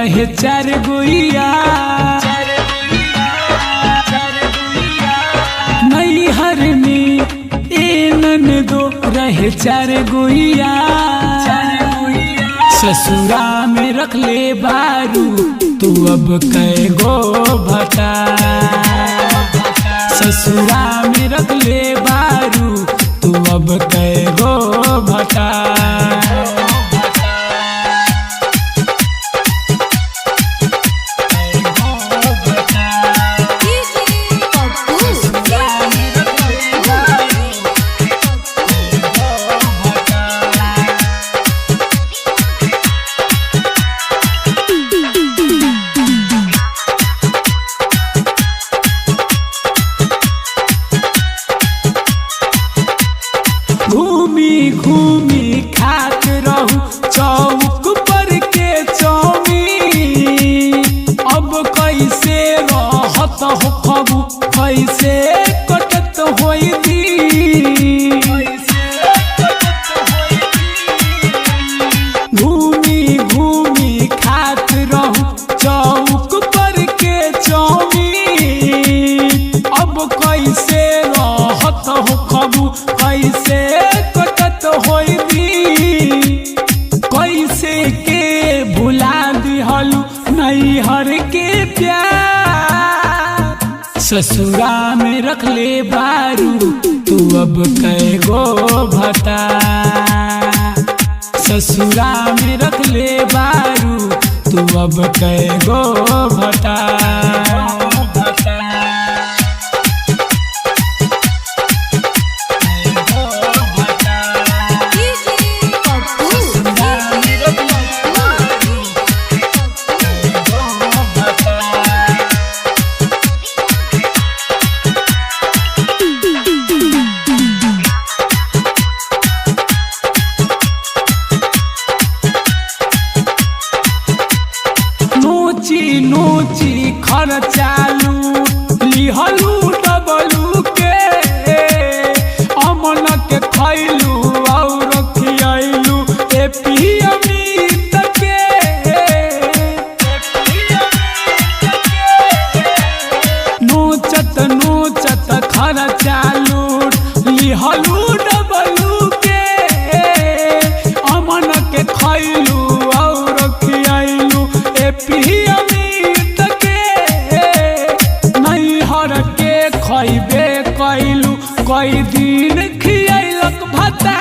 रहे चार गुइया नैहर में ए ननदो रहे चार गुइया ससुरा में रख ले बारू तू अब कै गो भटा ससुरा में रख ले बारू तू अब कै गो भटा घूमी घूमी खात रहू चौक पर के चौमी अब कैसे रहत हो खबू कैसे कटत होई दी घूमी घूमी खात रहू चौक पर के चौमी अब कैसे रहत हो खबू कैसे कटत होई दी कैसे के भुला दिहलू नैहर के प्यार ससुरा में रख ले बारू तू अब कै गो भटा ससुरा में रख ले बारू तू अब कै गो भटा नोची नोची खर्चालू लिहलू डबलू के अमन के खैलू और खियालू ए पियमित के नोचत नोचत खर्चालू लिहलू डबलू के अमन के खैलू और खियालू ए पियमित के नैहर के खैबे कैलू कई दिन खियलक भता